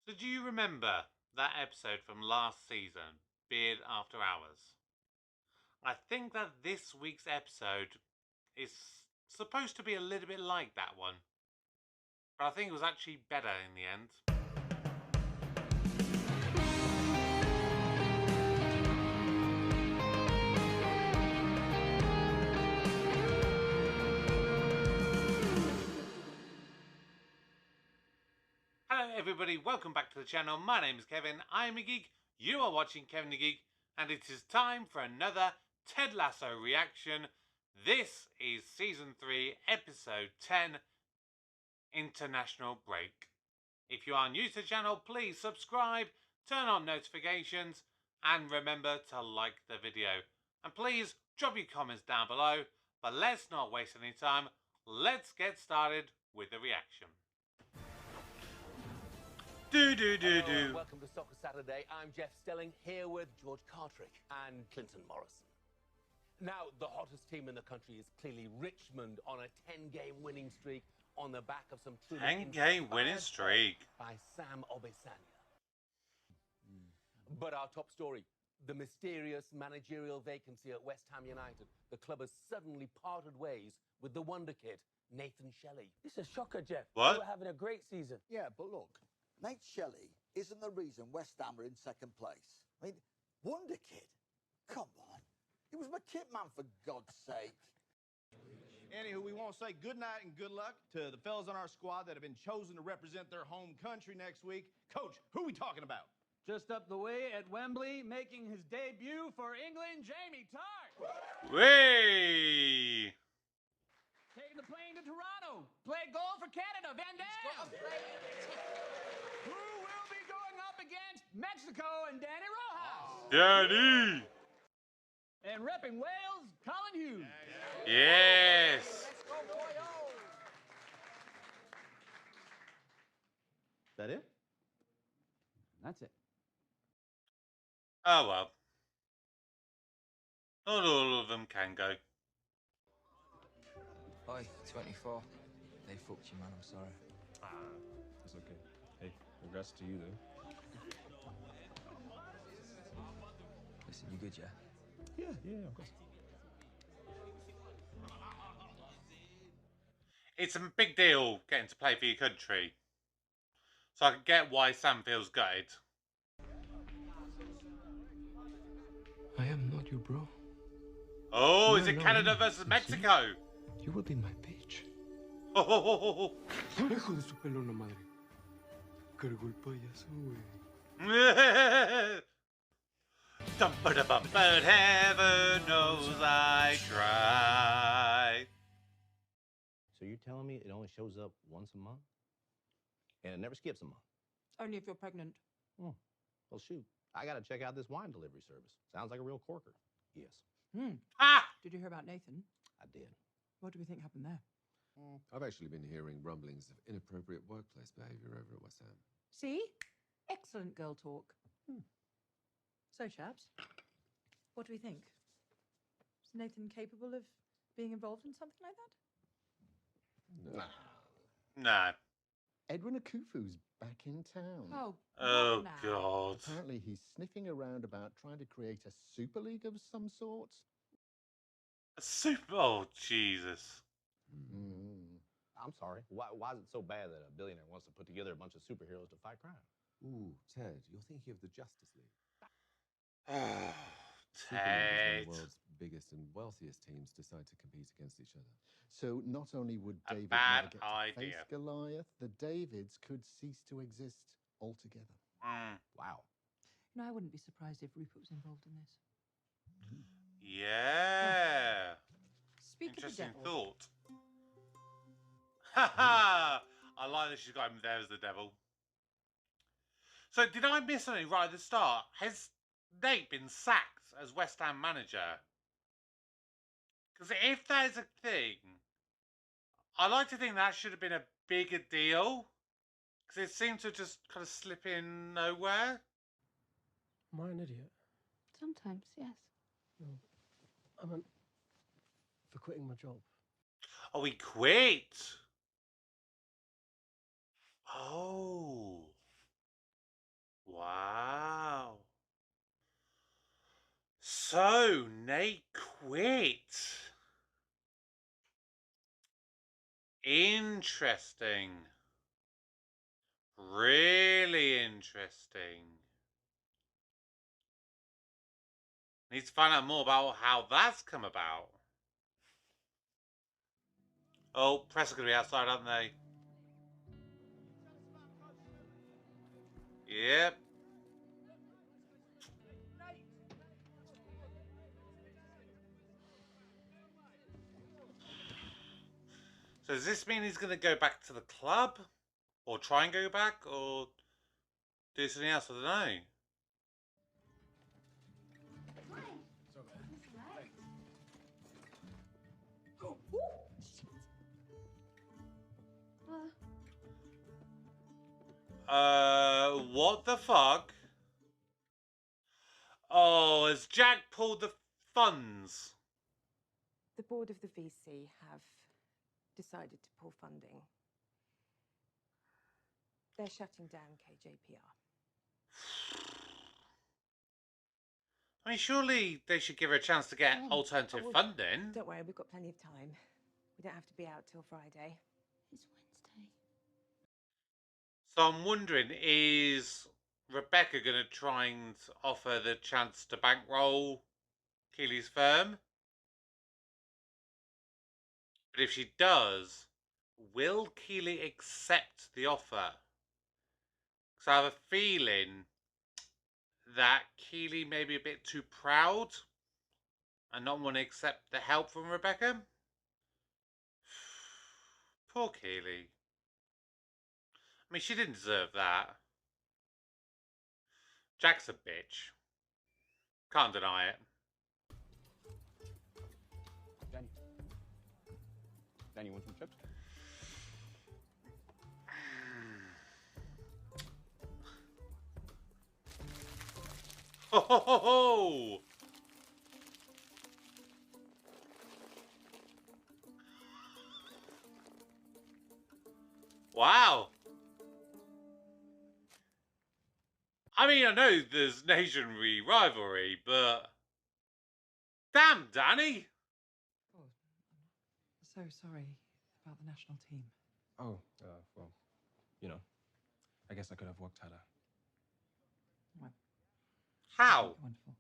So do you remember that episode from last season, Beard After Hours? I think that this week's episode is supposed to be a little bit like that one. But I think it was actually better in the end. Hello everybody, welcome back to the channel. My name is Kevin, I am a geek, you are watching Kevin the Geek, and it is time for another Ted Lasso reaction. This is Season 3, Episode 10, International Break. If you are new to the channel, please subscribe, turn on notifications, and remember to like the video. And please drop your comments down below, but let's not waste any time, let's get started with the reaction. Hello, welcome to Soccer Saturday. I'm Jeff Stelling, here with George Cartrick and Clinton Morrison. Now, the hottest team in the country is clearly Richmond on a 10-game winning streak on the back of some truly 10-game winning streak by Sam Obisanya. But our top story, the mysterious managerial vacancy at West Ham United. The club has suddenly parted ways with the wonder kid, Nathan Shelley. It's a shocker, Jeff. What? We were having a great season. Yeah, but look, Nate Shelley isn't the reason West Ham are in second place. I mean, Wonder Kid? Come on. He was my kit man, for God's sake. Anywho, we want to say good night and good luck to the fellas on our squad that have been chosen to represent their home country next week. Coach, who are we talking about? Just up the way at Wembley, making his debut for England, Jamie Tartt. Way! Taking the plane to Toronto. Played goal for Canada, Van Dam. Who will be going up against Mexico and Danny Rojas. Daddy! And repping Wales, Colin Hughes. Yes! Is that it? That's it. Oh well. Not all of them can go. Oi, 24. They fucked you, man, I'm sorry. It's okay. Hey, congrats to you, though. Listen, you good, yeah? Yeah, of course. It's a big deal getting to play for your country. So I can get why Sam feels gutted. I am not your bro. Oh, No, is it no, Canada no. versus You see? Mexico? You will be my bitch. Oh, Hijo de su pelona madre. Cargó el payaso, güey. But heaven knows I tried. So you're telling me it only shows up once a month? And it never skips a month? Only if you're pregnant. Well, shoot. I gotta check out this wine delivery service. Sounds like a real corker. Yes, Ah! Did you hear about Nathan? I did. What do we think happened there? I've actually been hearing rumblings of inappropriate workplace behavior over at West Ham. See? Excellent girl talk. So, chaps, what do we think? Is Nathan capable of being involved in something like that? No. No. Edwin Akufu's back in town. Oh, Oh, now. God. Apparently he's sniffing around about trying to create a super league of some sort. Oh, Jesus. I'm sorry. Why is it so bad that a billionaire wants to put together a bunch of superheroes to fight crime? Ooh, Ted, you're thinking of the Justice League. Oh, Super League is when Ted. the world's biggest and wealthiest teams decide to compete against each other. So not only would A David bad never get to idea. face Goliath, the Davids could cease to exist altogether. Wow. No, I wouldn't be surprised if Rupert was involved in this. Yeah. Speak Interesting of the devil. thought. Ha ha! I like that she's got him there as the devil. So, did I miss something right at the start? Has Nate been sacked as West Ham manager? Because if that is a thing, I like to think that should have been a bigger deal. Because it seemed to just kind of slip in nowhere. Am I an idiot? Sometimes, yes. No. I meant for quitting my job. Oh, he quit. Oh. So, Nate quit. Interesting. Really interesting. Need to find out more about how that's come about. Oh, press are going to be outside, aren't they? Yep. So does this mean he's going to go back to the club? Or try and go back? Or do something else? I don't know. What the fuck? Oh, has Jack pulled the funds? The board of the VC have decided to pull funding. They're shutting down KJPR. I mean, surely they should give her a chance to get alternative funding. Don't worry, we've got plenty of time. We don't have to be out till Friday. It's Wednesday. So I'm wondering, is Rebecca going to try and offer the chance to bankroll Keely's firm? But if she does, will Keely accept the offer? Because I have a feeling that Keely may be a bit too proud and not want to accept the help from Rebecca. Poor Keely. I mean, she didn't deserve that. Jack's a bitch. Can't deny it. Danny, want some chips? Ho ho ho ho! Wow. I mean, I know there's nationwide rivalry, but damn, Danny. Oh, so sorry about the national team. Oh, well, you know, I guess I could have worked harder. Well, how? Wonderful.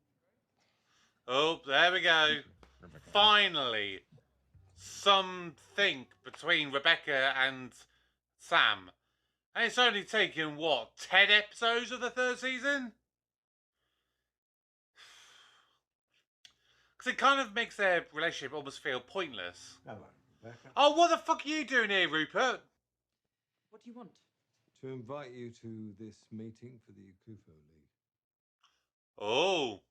Oh, there we go. Finally, something between Rebecca and Sam. And it's only taken, what, 10 episodes of the third season? Because it kind of makes their relationship almost feel pointless. Hello, Rebecca. Oh, what the fuck are you doing here, Rupert? What do you want? To invite you to this meeting for the Akufo League. Oh.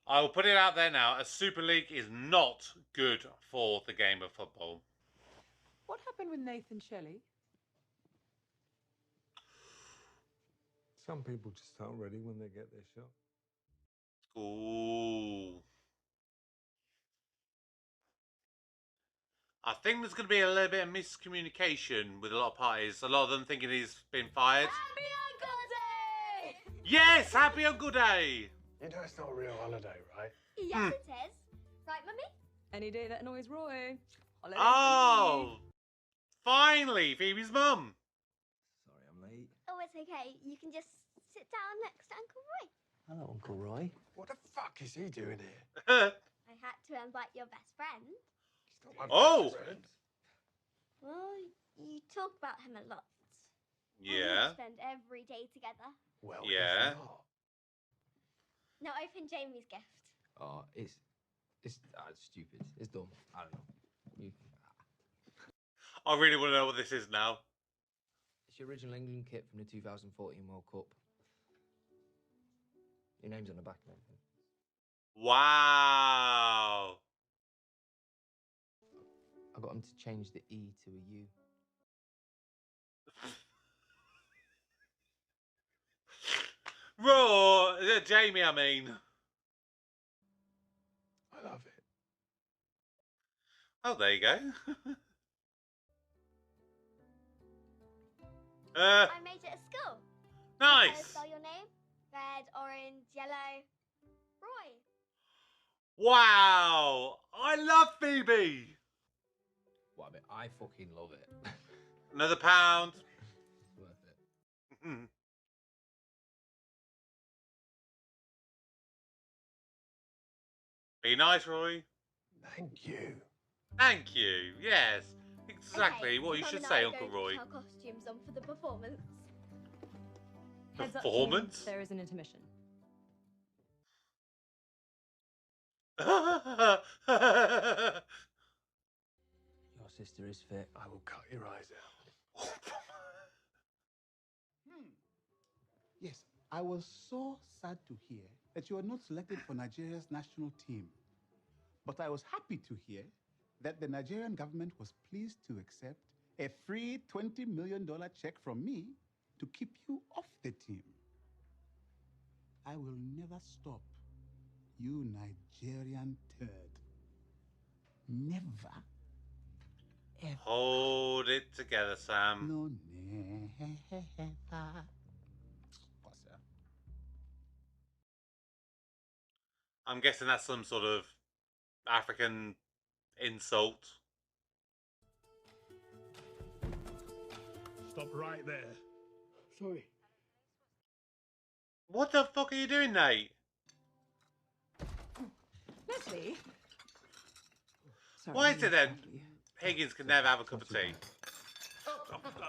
I will put it out there now. A Super League is not good for the game of football. What happened with Nathan Shelley? Some people just aren't ready when they get their shot. Ooh. I think there's going to be a little bit of miscommunication with a lot of parties. A lot of them thinking he's been fired. Happy Uncle Day! Yes, happy Uncle Day! You know it's not a real holiday, right? Yes, it is. Right, Mummy? Any day that annoys Roy. Holiday Oh! Finally, Phoebe's mum. Sorry, I'm late. Oh, it's okay. You can just sit down next to Uncle Roy. Hello, Uncle Roy. What the fuck is he doing here? I had to invite your best friend. He's not my Oh! best friend. Well, you talk about him a lot. Yeah. We spend every day together. Well, Yeah. he's not. Now open Jamie's gift. Oh, it's stupid. It's dumb. I don't know. I really want to know what this is now. It's your original England kit from the 2014 World Cup. Your name's on the back and everything. Wow. I got him to change the E to a U. Raw, Jamie, I mean. I love it. Oh, there you go. I made it at school. Nice. So spell your name. Red, orange, yellow. Roy. Wow! I love Phoebe! What, I mean, I fucking love it. Another pound. Worth it. Be nice, Roy. Thank you. Thank you. Yes. Exactly Okay, what you Mum should and say, I are Uncle going to Roy. put our costumes on for the performance. Heads up, team, Performance? there is an intermission. Your sister is fit. I will cut your eyes out. Yes, I was so sad to hear that you were not selected for Nigeria's national team. But I was happy to hear that the Nigerian government was pleased to accept a free $20 million check from me to keep you off the team. I will never stop, you Nigerian turd. Never. Ever. Hold it together, Sam. No, never. What's that? I'm guessing that's some sort of African insult. Stop right there. Sorry. What the fuck are you doing, Nate? Leslie? Sorry, Why is it then Higgins can never have a cup of tea?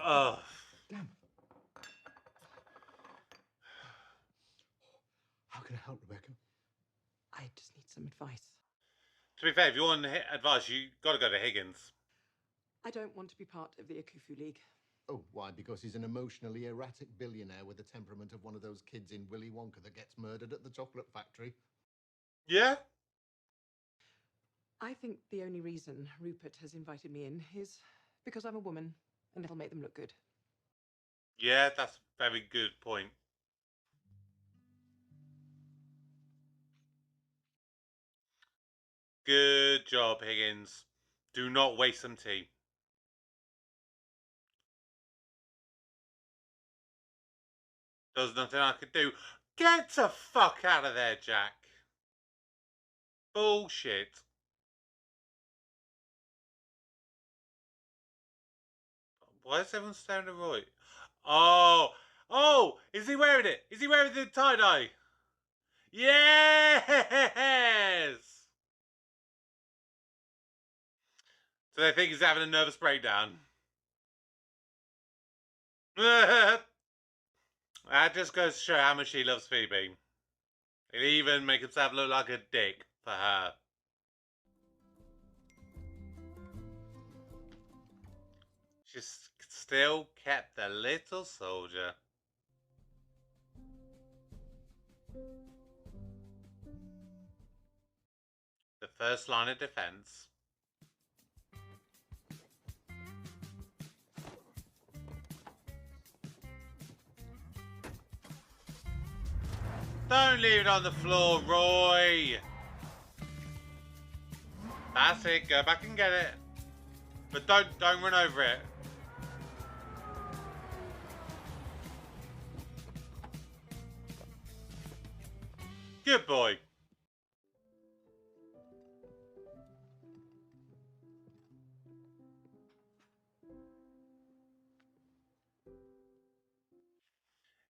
Oh. How can I help, Rebecca? I just need some advice. To be fair, if you want advice, you got to go to Higgins. I don't want to be part of the Akufu League. Oh, why? Because he's an emotionally erratic billionaire with the temperament of one of those kids in Willy Wonka that gets murdered at the chocolate factory. Yeah? I think the only reason Rupert has invited me in is because I'm a woman and it'll make them look good. Yeah, that's a very good point. Good job, Higgins. Do not waste some tea. There's nothing I could do. Get the fuck out of there, Jack. Bullshit. Why is everyone staring at Roy? Oh! Oh! Is he wearing it? Is he wearing the tie-dye? Yes! So they think he's having a nervous breakdown. That just goes to show how much he loves Phoebe. It even makes himself look like a dick for her. She's still kept the little soldier. The first line of defense. Don't leave it on the floor, Roy. That's it. Go back and get it. But don't run over it. Good boy.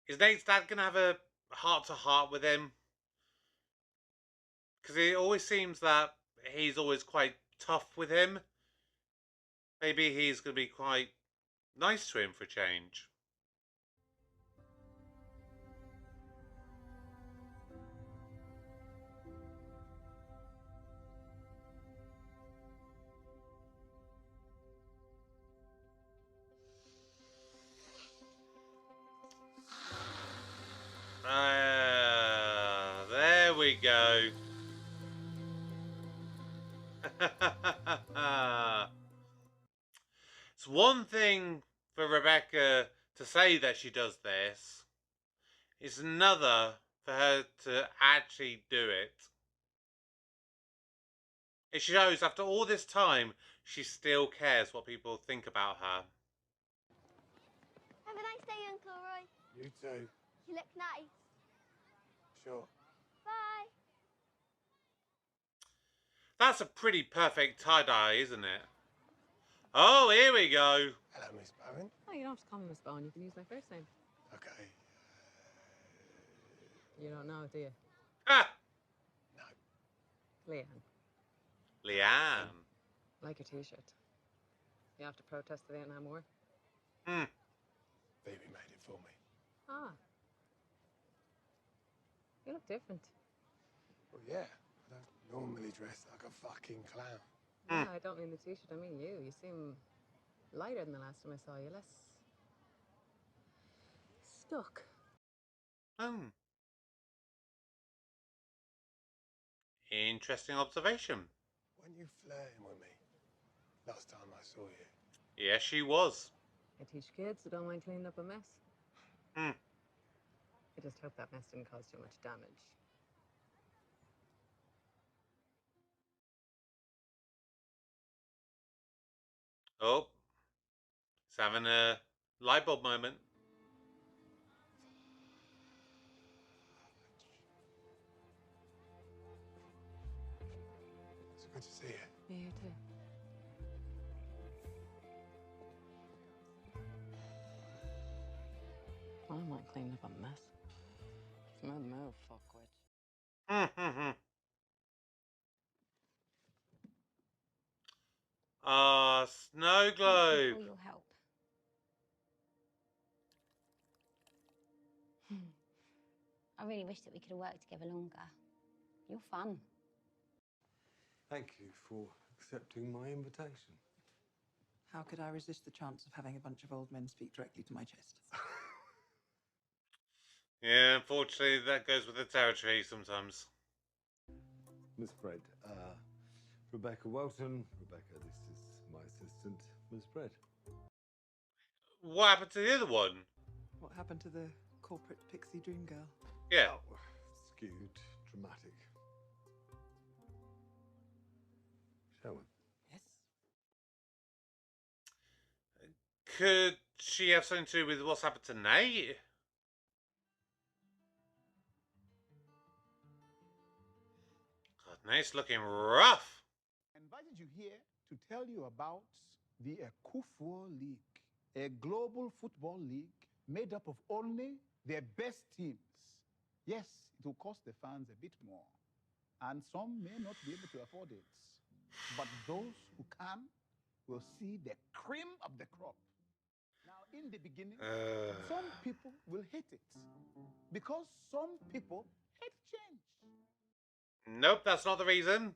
Is Nate's dad going to have a heart-to-heart with him? Because it always seems that he's always quite tough with him. Maybe he's going to be quite nice to him for a change. There we go. It's one thing for Rebecca to say that she does this. It's another for her to actually do it. It shows after all this time, she still cares what people think about her. Have a nice day, Uncle Roy. You too. You look nice. Sure. Bye. That's a pretty perfect tie-dye, isn't it? Oh, here we go. Hello, Miss Bowen. Oh, you don't have to call me Miss Bowen. You can use my first name. Okay. You don't know, do you? Ah! Leanne. Leanne. Like your T-shirt. You have to protest the Vietnam War? Baby made it for me. Ah. You look different. Well, yeah. I don't normally dress like a fucking clown. Yeah, I don't mean the T-shirt. I mean you. You seem lighter than the last time I saw you. Less stuck. Interesting observation. When you flirting with me, last time I saw you. Yes, she was. I teach kids who don't mind cleaning up a mess. I just hope that mess didn't cause too much damage. Oh. It's having a light bulb moment. It's good to see you. Yeah, you too. I don't mind cleaning up a mess. Smooth move, fuckwit. Ah, snow globe. Thank you for your help. I really wish that we could have worked together longer. You're fun. Thank you for accepting my invitation. How could I resist the chance of having a bunch of old men speak directly to my chest? Yeah, unfortunately, that goes with the territory sometimes. Miss Fred, Rebecca Welton. Rebecca, this is my assistant, Miss Fred. What happened to the other one? What happened to the corporate pixie dream girl? Yeah. Oh, skewed, dramatic. Shall we? Yes. Could she have something to do with what's happened to Nate? God, Nate's looking rough. I invited you here to tell you about the Ekufo League, a global football league made up of only their best teams. Yes, it will cost the fans a bit more, and some may not be able to afford it. But those who can will see the cream of the crop. Now, in the beginning, some people will hate it because some people hate change. Nope, that's not the reason.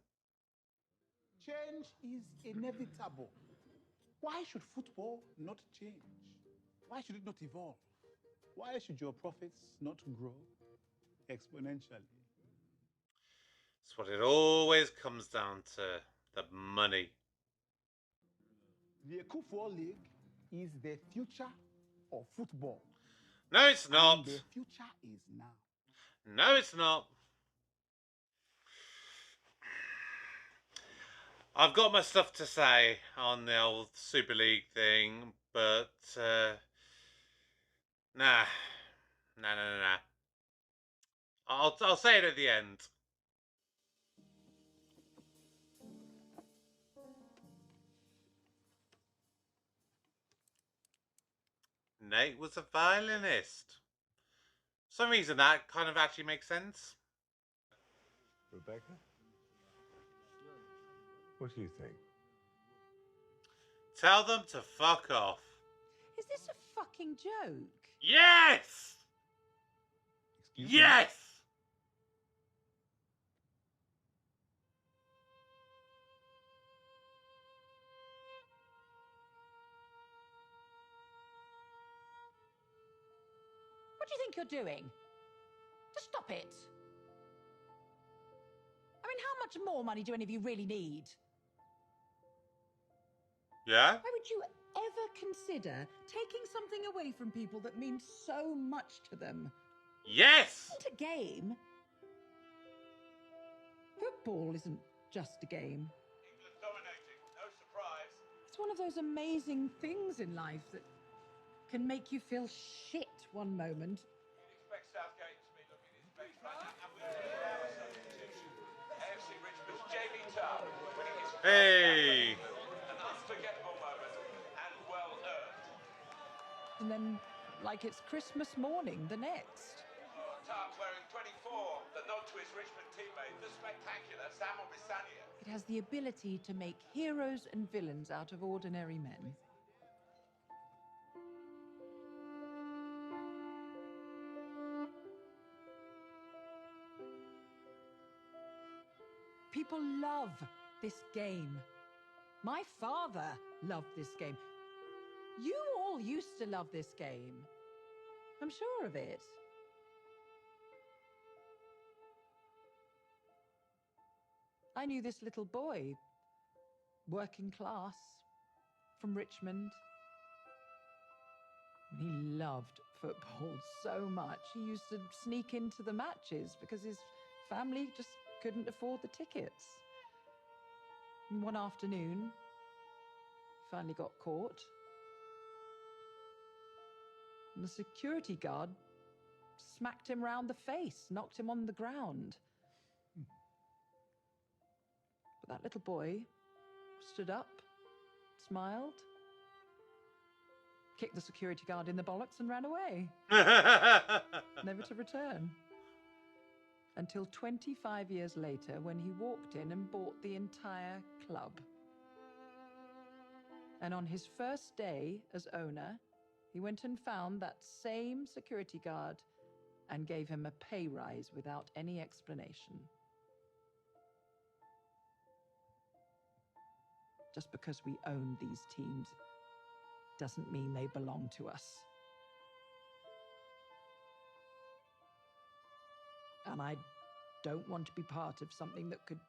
Change is inevitable. Why should football not change? Why should it not evolve? Why should your profits not grow exponentially? That's what it always comes down to, the money. The Ekufo League is the future of football. No, it's not. And the future is now. No, it's not. I've got my stuff to say on the old Super League thing, but nah. I'll say it at the end. Nate was a violinist. For some reason that kind of actually makes sense. Rebecca? What do you think? Tell them to fuck off. Is this a fucking joke? Yes! Yes! What do you think you're doing? Just stop it. I mean, how much more money do any of you really need? Yeah? Why would you ever consider taking something away from people that means so much to them? Yes! It's not a game. Football isn't just a game. England dominating, no surprise. It's one of those amazing things in life that can make you feel shit one moment. You'd expect Southgate to be looking his best right now, and we'll see our substitution. AFC Richmond's Jamie Tubb. Hey! An unforgettable moment and well earned. And then, like it's Christmas morning the next. Tarp wearing 24, the nod to his Richmond teammate, the spectacular Samuel Bissania. It has the ability to make heroes and villains out of ordinary men. People love this game. My father loved this game. You all used to love this game. I'm sure of it. I knew this little boy, working class, from Richmond. He loved football so much. He used to sneak into the matches because his family just couldn't afford the tickets. And one afternoon, he finally got caught. And the security guard smacked him round the face, knocked him on the ground. But that little boy stood up, smiled, kicked the security guard in the bollocks and ran away. Never to return. Until 25 years later, when he walked in and bought the entire club. And on his first day as owner, he went and found that same security guard and gave him a pay rise without any explanation. Just because we own these teams doesn't mean they belong to us. And I don't want to be part of something that could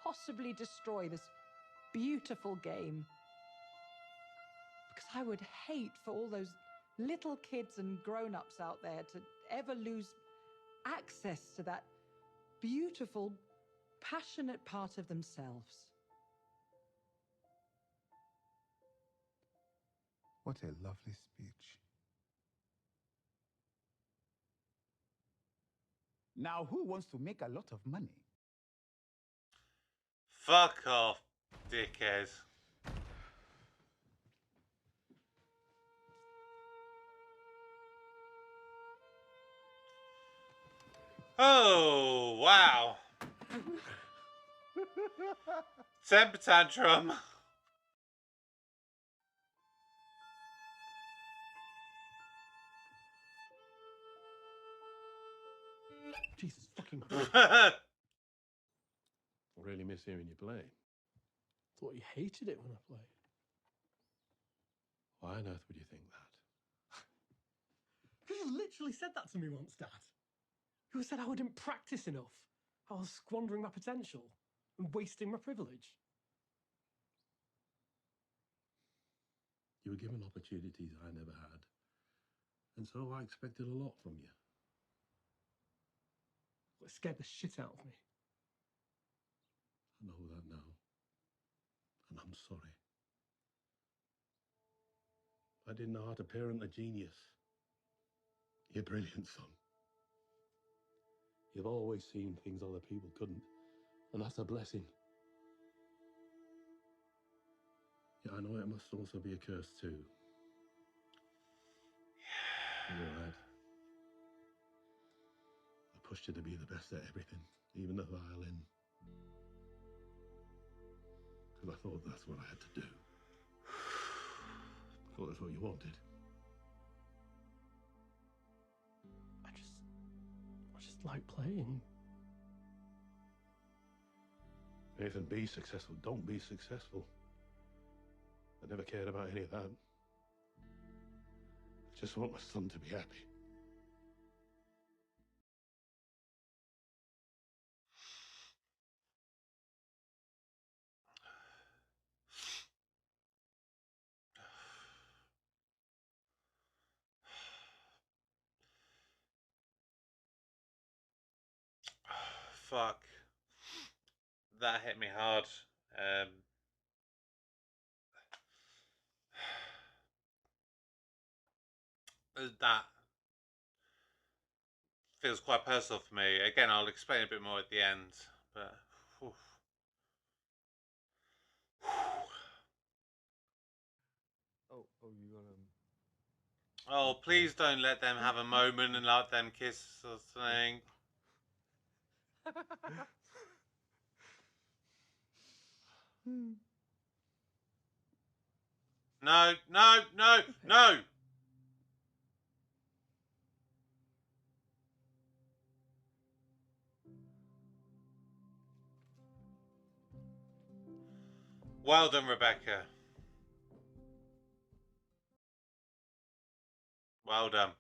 possibly destroy this beautiful game. Because I would hate for all those little kids and grown-ups out there to ever lose access to that beautiful, passionate part of themselves. What a lovely speech. Now, who wants to make a lot of money? Fuck off, dickhead. Oh, wow. Temper tantrum. Jesus fucking Christ. I really miss hearing you play. Thought you hated it when I played. Why on earth would you think that? Because you literally said that to me once, Dad. You said I wouldn't practice enough. I was squandering my potential and wasting my privilege. You were given opportunities I never had. And so I expected a lot from you. Well, it scared the shit out of me. I know that now. And I'm sorry. I didn't know how to parent a genius. You're brilliant, son. You've always seen things other people couldn't. And that's a blessing. Yeah, I know it must also be a curse too. You're right. I pushed you to be the best at everything, even the violin. Because I thought that's what I had to do. I thought that's what you wanted. I just like playing. Nathan, be successful. Don't be successful. I never cared about any of that. I just want my son to be happy. Fuck. That hit me hard. That feels quite personal for me. Again, I'll explain a bit more at the end, but oof. Oh, please don't let them have a moment and let them kiss or something. No, no, no, no! Well done, Rebecca. Well done.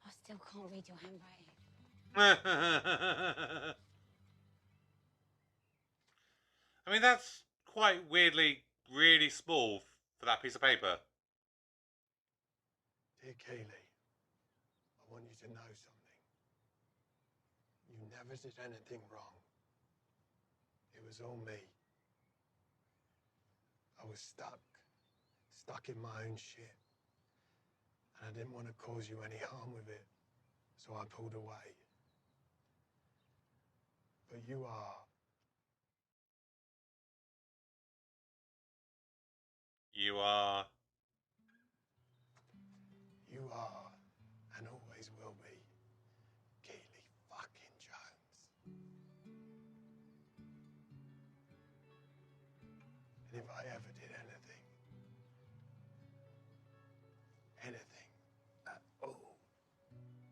I still can't read your handwriting. I mean, that's quite weirdly really small for that piece of paper. Dear Kaylee, I want you to know something. You never did anything wrong. It was all me. I was stuck in my own shit. And I didn't want to cause you any harm with it, so I pulled away. But you are. You are. You are, and always will be, Keely fucking Jones. And if I ever did anything at all,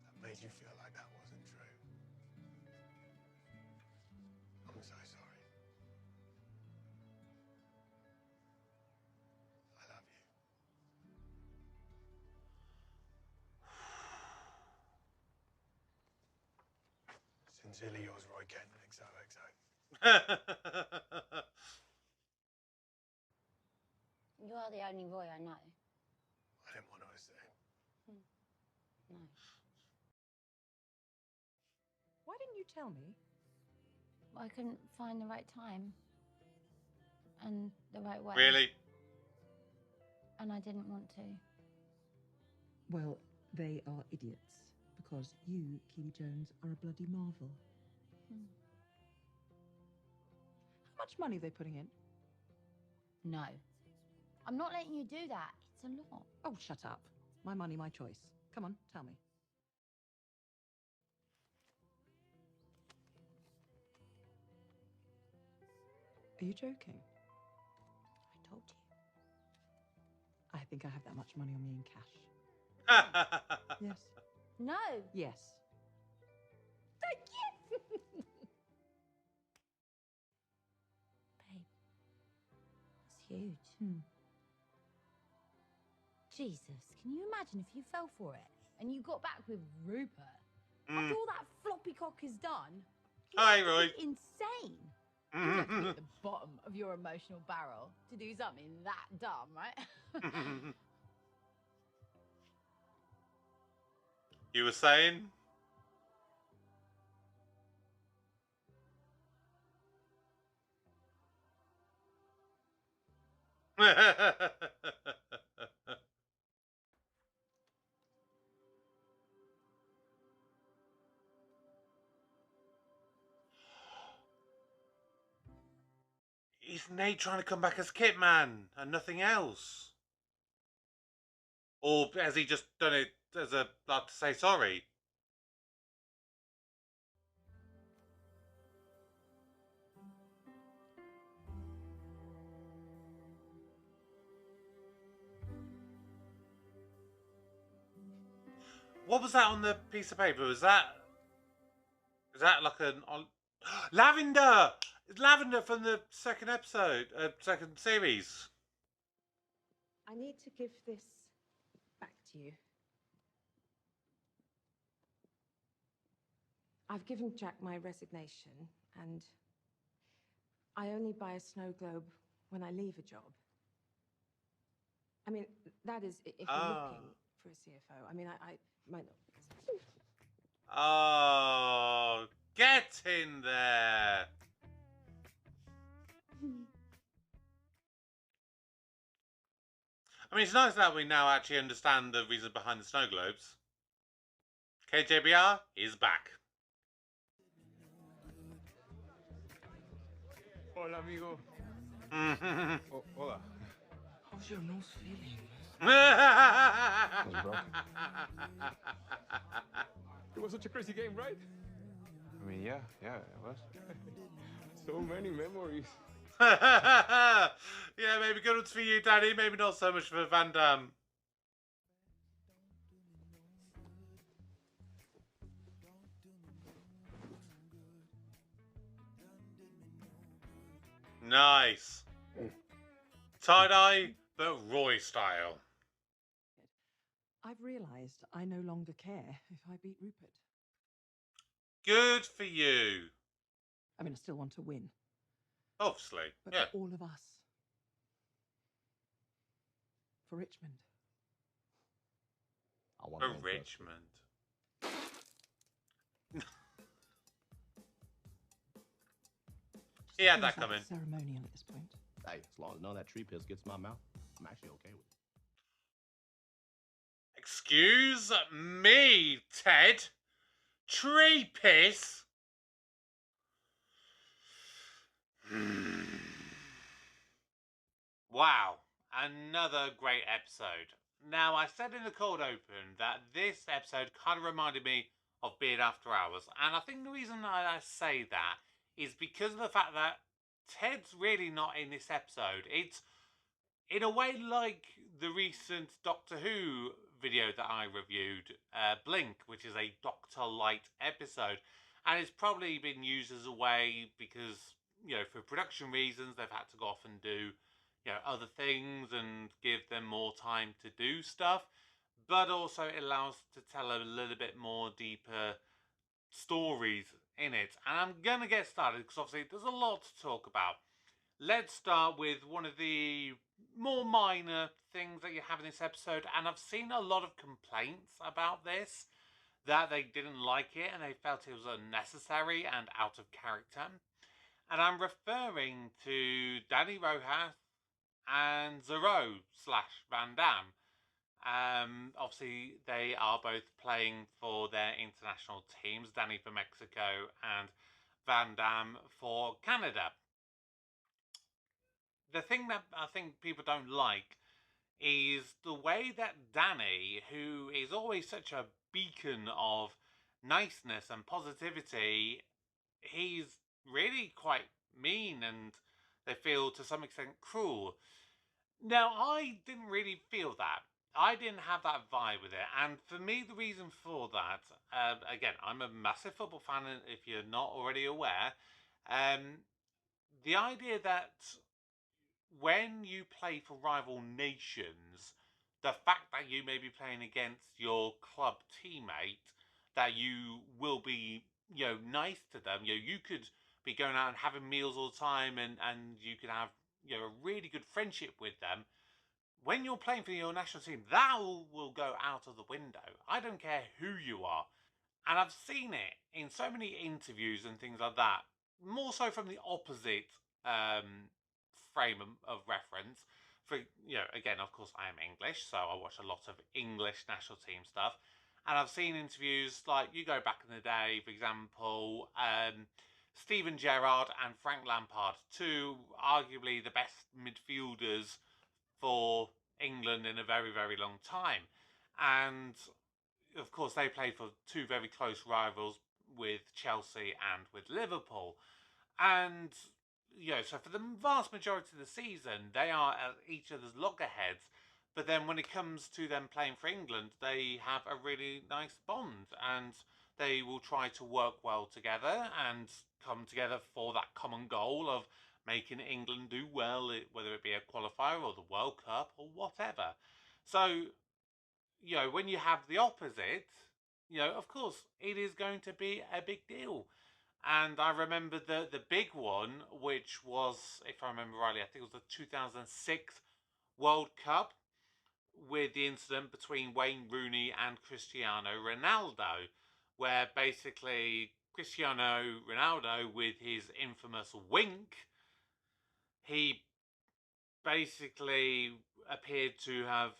that made you feel like that wasn't true, I'm so sorry. I love you. Sincerely yours, Roy Kent, XOXO. You are the only Roy I know. I didn't want to assume. No. Why didn't you tell me? I couldn't find the right time. And the right way. Really? And I didn't want to. Well, they are idiots, because you, Keely Jones, are a bloody marvel. How much money are they putting in? No. I'm not letting you do that. It's a lot. Oh, shut up. My money, my choice. Come on, tell me. Are you joking? I told you. I think I have that much money on me in cash. Yes. No. Yes. Thank you. Babe. That's huge. Jesus, can you imagine if you fell for it and you got back with Rupert? After all that floppy cock is done, Hi, Roy. insane. You have to be at the bottom of your emotional barrel to do something that dumb, right? You were saying? Is Nate trying to come back as Kitman and nothing else? Or has he just done it as a, like, to say sorry? What was that on the piece of paper? Is that like an lavender? It's lavender from the second episode, second series. I need to give this back to you. I've given Jack my resignation, and I only buy a snow globe when I leave a job. I mean, that is, if you're looking for a CFO. I mean, I might not. Oh, get in there. I mean, it's nice that we now actually understand the reason behind the snow globes. KJBR is back. Hola, amigo. Oh, hola. How's your nose feeling? It was such a crazy game, right? I mean, yeah, it was. So many memories. Yeah, maybe good ones for you, Danny. Maybe not so much for Van Damme. Nice. Tie-dye, but Roy style. I've realised I no longer care if I beat Rupert. Good for you. I mean, I still want to win. Obviously, But yeah. for all of us. For Richmond. I want For to win Richmond. He had that Feels like coming. ceremonial at this point. Hey, as long as none of that tree piss gets in my mouth, I'm actually okay with it. Excuse me, Ted. Tree piss? Wow, another great episode. Now, I said in the cold open that this episode kind of reminded me of Beard After Hours, and I think the reason I say that is because of the fact that Ted's really not in this episode. It's in a way like the recent Doctor Who video that I reviewed, Blink, which is a Doctor Light episode, and it's probably been used as a way because, you know, for production reasons, they've had to go off and do, you know, other things and give them more time to do stuff, but also it allows to tell a little bit more deeper stories in it. And I'm gonna get started because obviously there's a lot to talk about. Let's start with one of the more minor things that you have in this episode, and I've seen a lot of complaints about this, that they didn't like it and they felt it was unnecessary and out of character. And I'm referring to Danny Rojas and Zero / Van Damme. Obviously, they are both playing for their international teams, Danny for Mexico and Van Damme for Canada. The thing that I think people don't like is the way that Danny, who is always such a beacon of niceness and positivity, he's really quite mean and they feel to some extent cruel. Now, I didn't really feel that. I didn't have that vibe with it. And for me, the reason for that, again, I'm a massive football fan, if you're not already aware. The idea that when you play for rival nations, the fact that you may be playing against your club teammate, that you will be, you know, nice to them. You know, you could be going out and having meals all the time and you could have, you know, a really good friendship with them. When you're playing for your national team, that will go out of the window. I don't care who you are. And I've seen it in so many interviews and things like that, more so from the opposite frame of reference. For, you know, again, of course, I am English, so I watch a lot of English national team stuff. And I've seen interviews like, you go back in the day, for example, Steven Gerrard and Frank Lampard, two arguably the best midfielders for England in a very, very long time. And of course, they played for two very close rivals with Chelsea and with Liverpool. And, you know, so for the vast majority of the season, they are at each other's loggerheads. But then when it comes to them playing for England, they have a really nice bond. And they will try to work well together and come together for that common goal of making England do well, whether it be a qualifier or the World Cup or whatever. So, you know, when you have the opposite, you know, of course, it is going to be a big deal. And I remember the big one, which was, if I remember rightly, I think it was the 2006 World Cup, with the incident between Wayne Rooney and Cristiano Ronaldo, where basically Cristiano Ronaldo, with his infamous wink, he basically appeared to have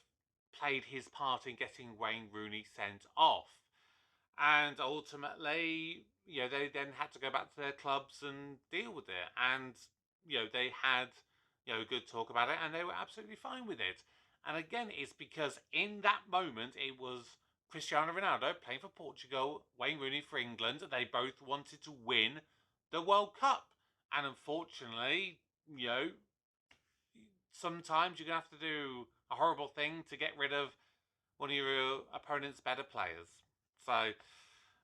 played his part in getting Wayne Rooney sent off. And ultimately, you know, they then had to go back to their clubs and deal with it. And, you know, they had good talk about it, and they were absolutely fine with it. And again, it's because in that moment, it was Cristiano Ronaldo playing for Portugal, Wayne Rooney for England. They both wanted to win the World Cup. And unfortunately, sometimes you're going to have to do a horrible thing to get rid of one of your opponent's better players. So,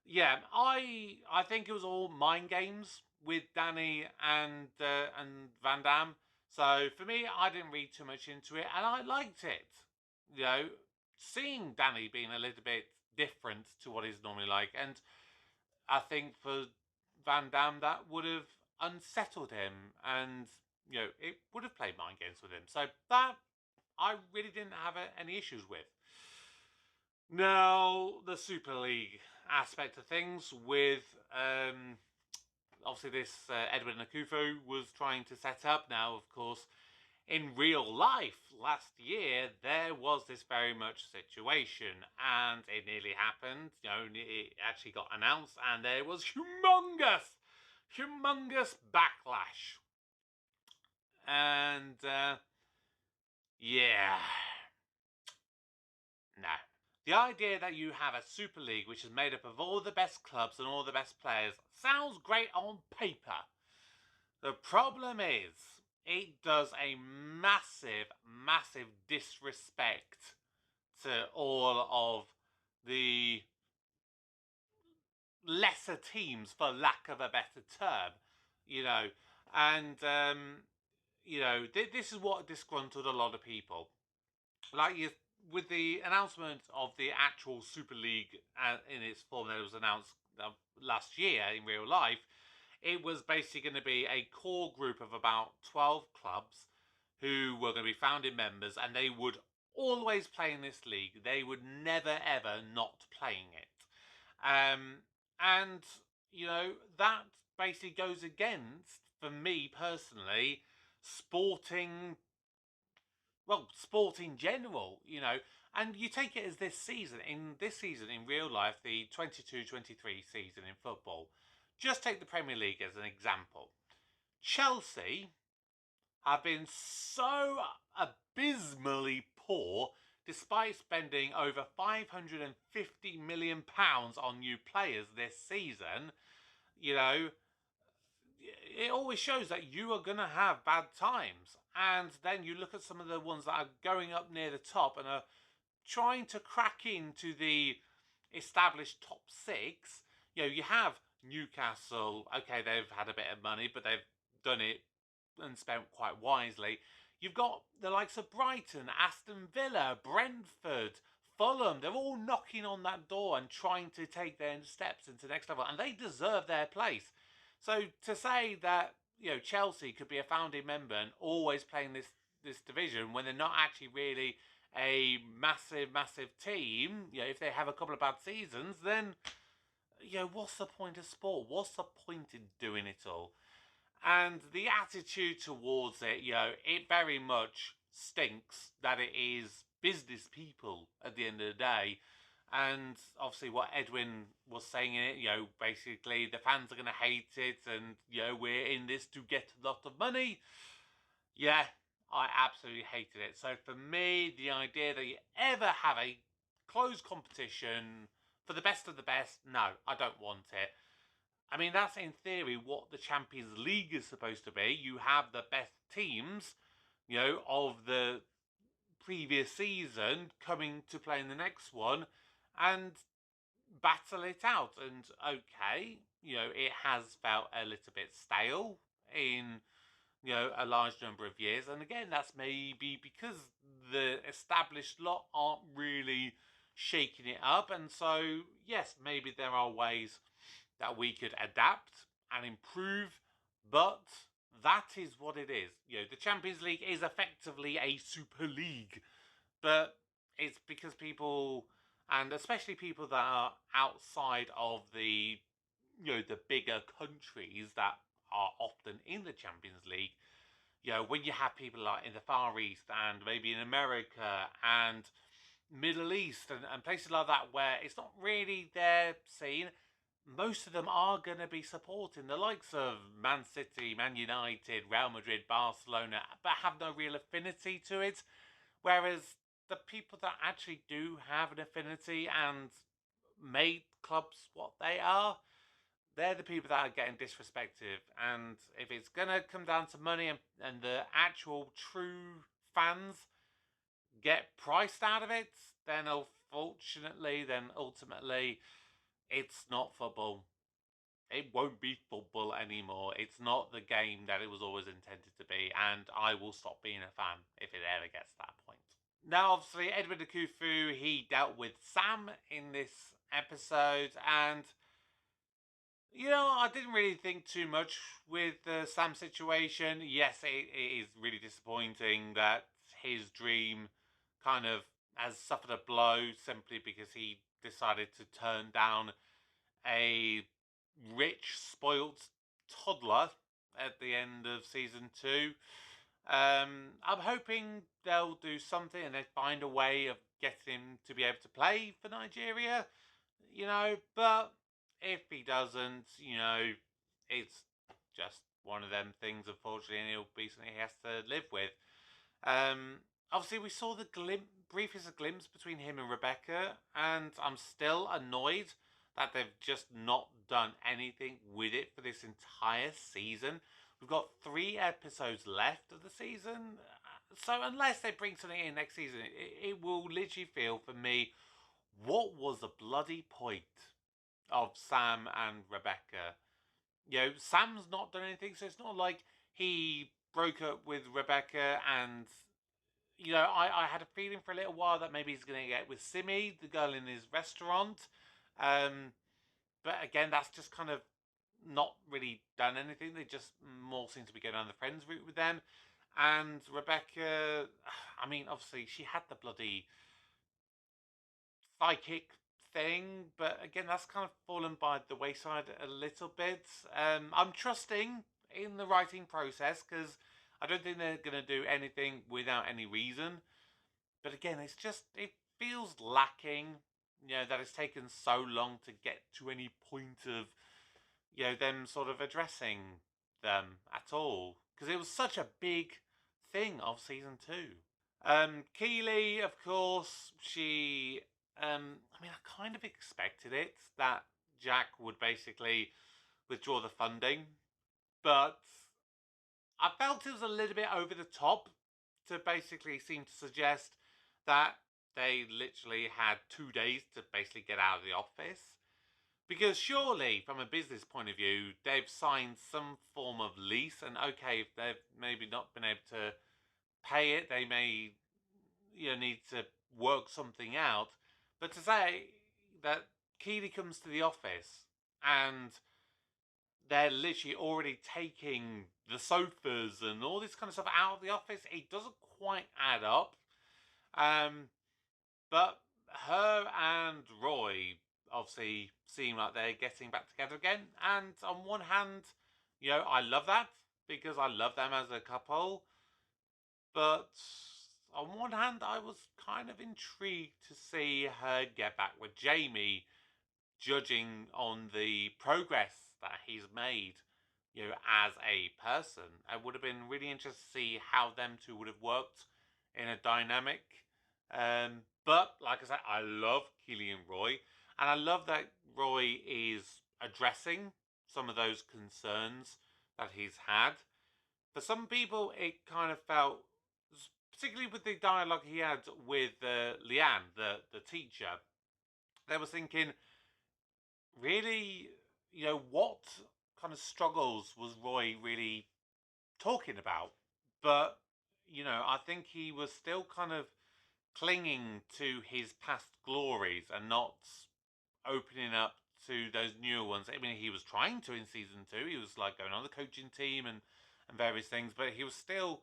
yeah, I think it was all mind games with Danny and Van Damme. So for me, I didn't read too much into it, and I liked it. Seeing Danny being a little bit different to what he's normally like, and I think for Van Damme that would have unsettled him, and it would have played mind games with him. So that I really didn't have any issues with. Now, the Super League aspect of things with, obviously this Edwin Akufo was trying to set up. Now, of course, in real life, last year, there was this very much situation, and it nearly happened. It actually got announced, and there was humongous backlash. And, yeah. No. The idea that you have a Super League which is made up of all the best clubs and all the best players sounds great on paper. The problem is, it does a massive, massive disrespect to all of the lesser teams, for lack of a better term, and, this is what disgruntled a lot of people. With the announcement of the actual Super League in its form that was announced last year in real life, it was basically going to be a core group of about 12 clubs who were going to be founding members, and they would always play in this league. They would never, ever not playing it. And, that basically goes against, for me personally, sport in general, and you take it as this season, in real life, the 22-23 season in football. Just take the Premier League as an example. Chelsea have been so abysmally poor, despite spending over £550 million on new players this season. It always shows that you are going to have bad times. And then you look at some of the ones that are going up near the top and are trying to crack into the established top six. You have Newcastle. Okay, they've had a bit of money, but they've done it and spent quite wisely. You've got the likes of Brighton, Aston Villa, Brentford, Fulham. They're all knocking on that door and trying to take their steps into the next level, and they deserve their place. So to say that Chelsea could be a founding member and always playing this division when they're not actually really a massive team, if they have a couple of bad seasons, then what's the point of sport? What's the point in doing it all? And the attitude towards it, it very much stinks that it is business people at the end of the day. And obviously what Edwin was saying in it, basically the fans are going to hate it, and, we're in this to get a lot of money. Yeah, I absolutely hated it. So for me, the idea that you ever have a closed competition for the best of the best, no, I don't want it. I mean, that's in theory what the Champions League is supposed to be. You have the best teams, of the previous season coming to play in the next one and battle it out. And okay, it has felt a little bit stale in, a large number of years. And again, that's maybe because the established lot aren't really shaking it up. And so, yes, maybe there are ways that we could adapt and improve, but that is what it is. The Champions League is effectively a Super League, but it's because people, and especially people that are outside of the, the bigger countries that are often in the Champions League, when you have people like in the Far East and maybe in America and Middle East and places like that where it's not really their scene, most of them are going to be supporting the likes of Man City, Man United, Real Madrid, Barcelona, but have no real affinity to it. Whereas the people that actually do have an affinity and made clubs what they are, they're the people that are getting disrespected. And if it's going to come down to money and the actual true fans get priced out of it, then unfortunately, then ultimately, it's not football. It won't be football anymore. It's not the game that it was always intended to be, and I will stop being a fan if it ever gets to that point. Now, obviously, Edwin Akufu, he dealt with Sam in this episode, and you know, I didn't really think too much with the Sam situation. Yes, it is really disappointing that his dream kind of has suffered a blow simply because he decided to turn down a rich, spoilt toddler at the end of season 2. I'm hoping they'll do something and they find a way of getting him to be able to play for Nigeria, you know, but if he doesn't, you know, it's just one of them things, unfortunately, and it'll be something he has to live with. Obviously, we saw the briefest glimpse between him and Rebecca, and I'm still annoyed that they've just not done anything with it for this entire season. We've got 3 episodes left of the season, so unless they bring something in next season, it will literally feel for me, what was the bloody point of Sam and Rebecca? You know, Sam's not done anything, so it's not like he broke up with Rebecca and, you know, I had a feeling for a little while that maybe he's going to get with Simi, the girl in his restaurant. But again, that's just kind of not really done anything. They just more seem to be going on the friends route with them. And Rebecca, I mean, obviously she had the bloody psychic thing, but again, that's kind of fallen by the wayside a little bit. I'm trusting in the writing process because I don't think they're going to do anything without any reason. But again, it's just, it feels lacking, you know, that it's taken so long to get to any point of, you know, them sort of addressing them at all. Because it was such a big thing of season 2. Keely, of course, she, I mean, I kind of expected it, that Jack would basically withdraw the funding. But I felt it was a little bit over the top to basically seem to suggest that they literally had 2 days to basically get out of the office. Because surely, from a business point of view, they've signed some form of lease, and okay, if they've maybe not been able to pay it, they may, you know, need to work something out. But to say that Keely comes to the office and they're literally already taking the sofas and all this kind of stuff out of the office, it doesn't quite add up. But her and Roy obviously seem like they're getting back together again. And on one hand, you know, I love that because I love them as a couple. But on one hand, I was kind of intrigued to see her get back with Jamie, judging on the progress that he's made, you know, as a person. I would have been really interested to see how them two would have worked in a dynamic. But like I said, I love Keely and Roy, and I love that Roy is addressing some of those concerns that he's had. For some people, it kind of felt, particularly with the dialogue he had with Leanne, the teacher, they were thinking, really, you know, what kind of struggles was Roy really talking about? But, you know, I think he was still kind of clinging to his past glories and not opening up to those newer ones. I mean, he was trying to in season 2. He was like going on the coaching team and various things, but he was still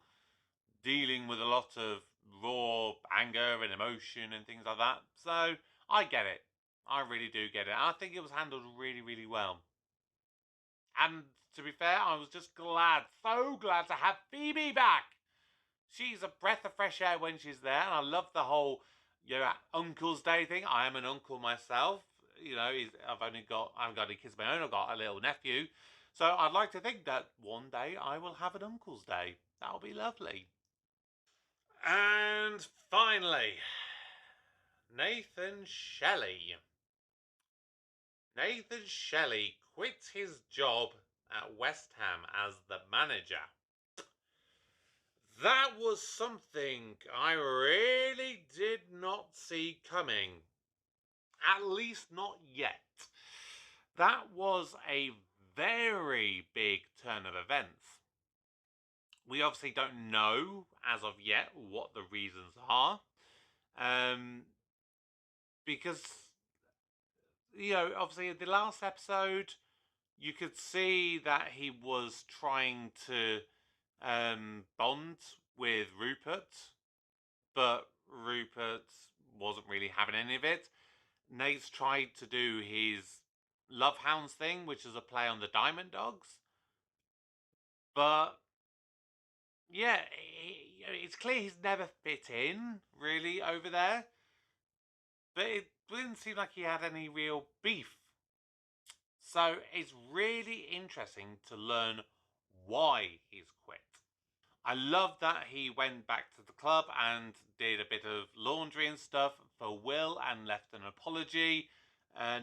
dealing with a lot of raw anger and emotion and things like that. So I get it. I really do get it. I think it was handled really, really well. And to be fair, I was just glad, so glad to have Phoebe back. She's a breath of fresh air when she's there, and I love the whole, you know, Uncle's Day thing. I am an uncle myself. you know, I haven't got any kids of my own. I've got a little nephew. So I'd like to think that one day I will have an Uncle's Day. That'll be lovely. And finally, Nathan Shelley. Nathan Shelley quit his job at West Ham as the manager. That was something I really did not see coming. At least not yet. That was a very big turn of events. We obviously don't know as of yet what the reasons are. Because, you know, obviously the last episode, you could see that he was trying to bond with Rupert, but Rupert wasn't really having any of it. Nate's tried to do his Love Hounds thing, which is a play on the Diamond Dogs. But, yeah, it's clear he's never fit in, really, over there. But it didn't seem like he had any real beef. So it's really interesting to learn why he's quit. I love that he went back to the club and did a bit of laundry and stuff for Will and left an apology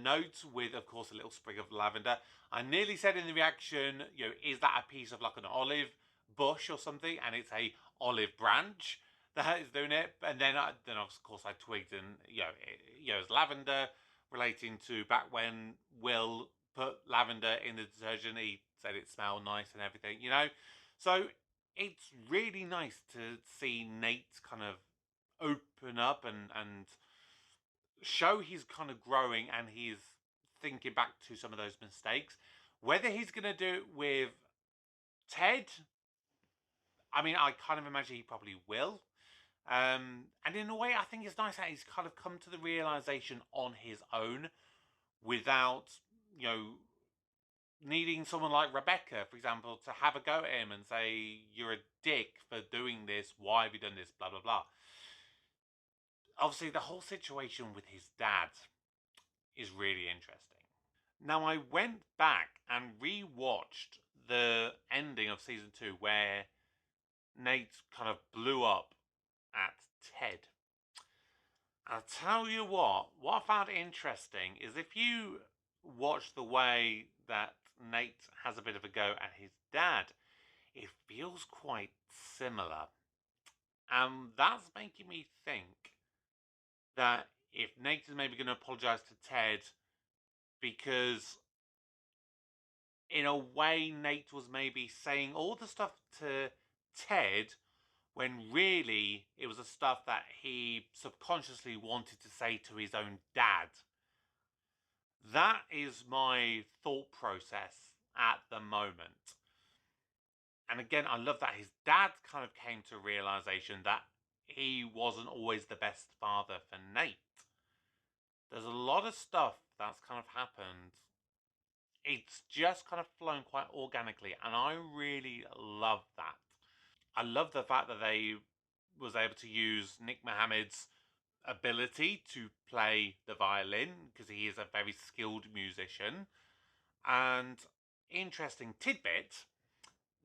note with, of course, a little sprig of lavender. I nearly said in the reaction, you know, is that a piece of like an olive bush or something? And it's a olive branch that is doing it. And then of course I twigged and, you know, it's lavender relating to back when Will put lavender in the detergent. He said it smelled nice and everything, you know. So it's really nice to see Nate kind of open up and show he's kind of growing and he's thinking back to some of those mistakes. Whether he's going to do it with Ted, I mean, I kind of imagine he probably will. And in a way, I think it's nice that he's kind of come to the realization on his own without, you know, needing someone like Rebecca, for example, to have a go at him and say, you're a dick for doing this, why have you done this, blah, blah, blah. Obviously, the whole situation with his dad is really interesting. Now, I went back and re-watched the ending of season 2 where Nate kind of blew up at Ted. I'll tell you what I found interesting is if you watch the way that Nate has a bit of a go at his dad, it feels quite similar. And that's making me think that if Nate is maybe going to apologise to Ted because in a way Nate was maybe saying all the stuff to Ted when really it was the stuff that he subconsciously wanted to say to his own dad. That is my thought process at the moment. And again, I love that his dad kind of came to realization that he wasn't always the best father for Nate. There's a lot of stuff that's kind of happened. It's just kind of flown quite organically, and I really love that. I love the fact that they was able to use Nick Mohammed's ability to play the violin, because he is a very skilled musician. And interesting tidbit,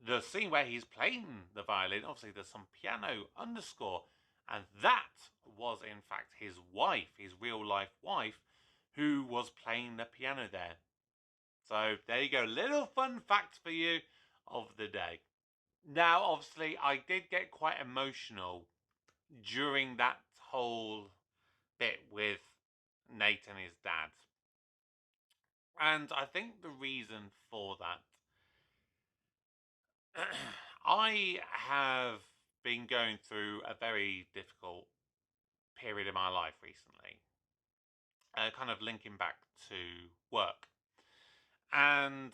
the scene where he's playing the violin, obviously there's some piano underscore, and that was in fact his wife, his real life wife, who was playing the piano there. So there you go, little fun fact for you of the day. Now, obviously, I did get quite emotional during that whole bit with Nate and his dad. And I think the reason for that, I have been going through a very difficult period in my life recently. Kind of linking back to work. And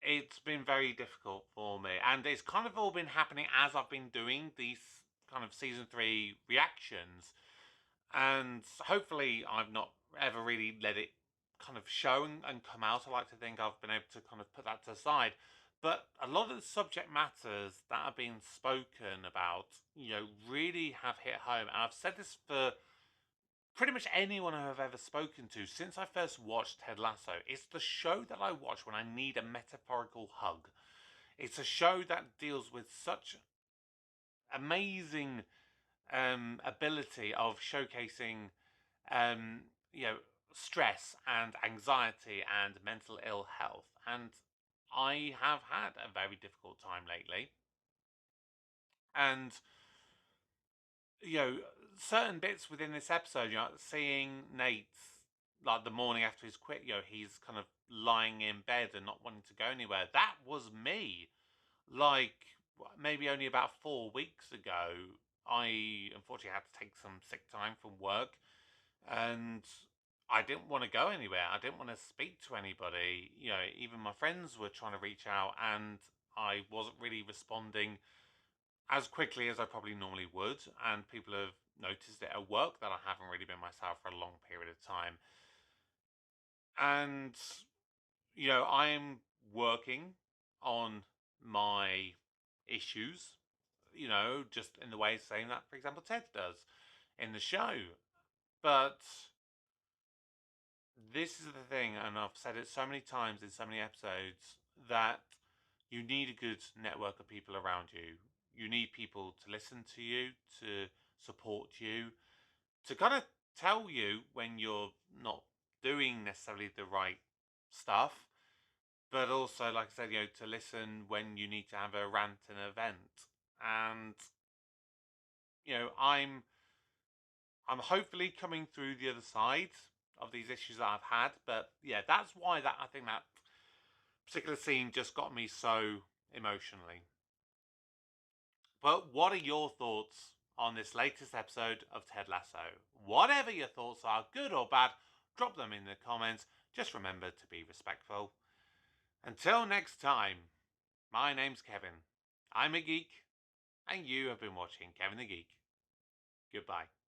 it's been very difficult for me. And it's kind of all been happening as I've been doing these kind of season 3 reactions. And hopefully I've not ever really let it kind of show and come out. I like to think I've been able to kind of put that to the side. But a lot of the subject matters that have been spoken about, you know, really have hit home. And I've said this for pretty much anyone I've ever spoken to since I first watched Ted Lasso. It's the show that I watch when I need a metaphorical hug. It's a show that deals with such amazing ability of showcasing, you know, stress and anxiety and mental ill health. And I have had a very difficult time lately. And, you know, certain bits within this episode, you know, seeing Nate's, like the morning after he's quit, you know, he's kind of lying in bed and not wanting to go anywhere. That was me. Like, maybe only about 4 weeks ago, I unfortunately had to take some sick time from work, and I didn't want to go anywhere. I didn't want to speak to anybody. You know, even my friends were trying to reach out, and I wasn't really responding as quickly as I probably normally would. And people have noticed it at work that I haven't really been myself for a long period of time. And, you know, I'm working on my issues, you know, just in the way saying that, for example, Ted does in the show. But this is the thing, and I've said it so many times in so many episodes, that you need a good network of people around you. You need people to listen to you, to support you, to kind of tell you when you're not doing necessarily the right stuff, but also, like I said, you know, to listen when you need to have a rant and event. And, you know, I'm hopefully coming through the other side of these issues that I've had. But yeah, that's why I think that particular scene just got me so emotionally. But what are your thoughts on this latest episode of Ted Lasso? Whatever your thoughts are, good or bad, drop them in the comments. Just remember to be respectful. Until next time, my name's Kevin. I'm a geek, and you have been watching Kevin the Geek. Goodbye.